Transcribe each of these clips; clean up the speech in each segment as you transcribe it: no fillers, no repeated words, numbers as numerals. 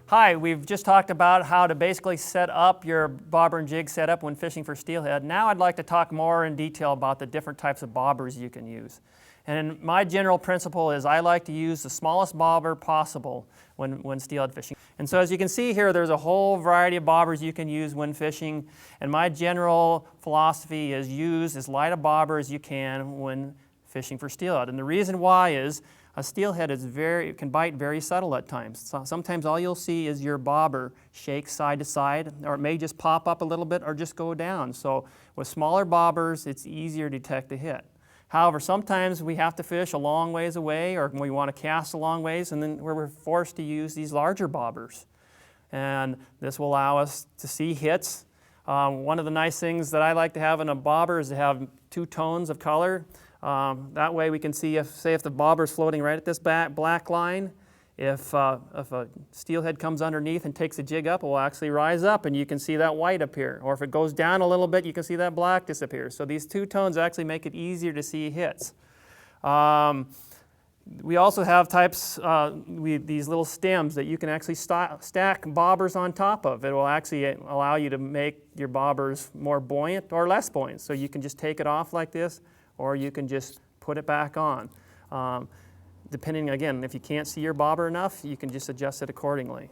Hi, we've just talked about how to basically set up your bobber and jig setup when fishing for steelhead. Now I'd like to talk more in detail about the different types of bobbers you can use. And my general principle is I like to use the smallest bobber possible when steelhead fishing. And so as you can see here, there's a whole variety of bobbers you can use when fishing. And my general philosophy is use as light a bobber as you can when fishing for steelhead. And the reason why is a steelhead can bite very subtle at times. So sometimes all you'll see is your bobber shake side to side, or it may just pop up a little bit or just go down. So with smaller bobbers, it's easier to detect a hit. However, sometimes we have to fish a long ways away, or we want to cast a long ways, and then we're forced to use these larger bobbers. And this will allow us to see hits. One of the nice things that I like to have in a bobber is to have two tones of color. That way we can see if the bobber is floating right at this black line, if a steelhead comes underneath and takes the jig up, it will actually rise up and you can see that white appear. Or if it goes down a little bit, you can see that black disappear. So these two tones actually make it easier to see hits. We also have types, these little stems that you can actually stack bobbers on top of. It will actually allow you to make your bobbers more buoyant or less buoyant. So you can just take it off like this, or you can just put it back on. Depending, again, if you can't see your bobber enough, you can just adjust it accordingly.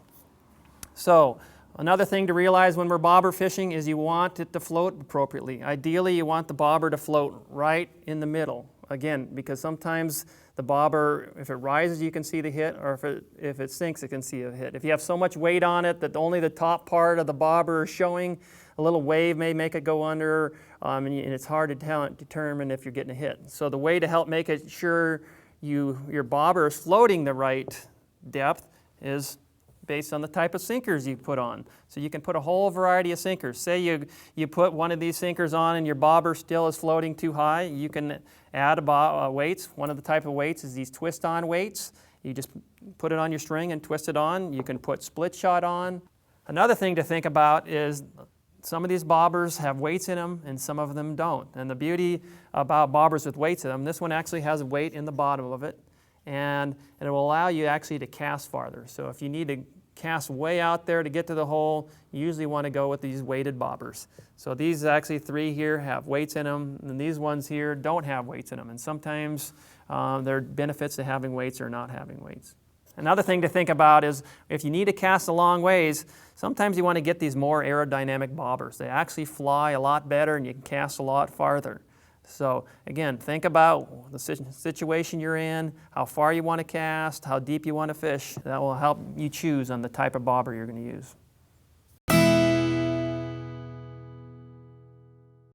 So another thing to realize when we're bobber fishing is you want it to float appropriately. Ideally, you want the bobber to float right in the middle. Again, because sometimes the bobber, if it rises, you can see the hit, or if it sinks, it can see a hit. If you have so much weight on it that only the top part of the bobber is showing, a little wave may make it go under, and it's hard to determine if you're getting a hit. So the way to help make it sure your bobber is floating the right depth is based on the type of sinkers you put on. So you can put a whole variety of sinkers. Say you put one of these sinkers on and your bobber still is floating too high, you can add weights. One of the type of weights is these twist-on weights. You just put it on your string and twist it on. You can put split shot on. Another thing to think about is some of these bobbers have weights in them and some of them don't. And the beauty about bobbers with weights in them, this one actually has a weight in the bottom of it, and it will allow you actually to cast farther. So if you need to cast way out there to get to the hole, you usually want to go with these weighted bobbers. So these actually three here have weights in them, and these ones here don't have weights in them. And sometimes there are benefits to having weights or not having weights. Another thing to think about is if you need to cast a long ways, sometimes you want to get these more aerodynamic bobbers. They actually fly a lot better and you can cast a lot farther. So again, think about the situation you're in, how far you want to cast, how deep you want to fish. That will help you choose on the type of bobber you're going to use.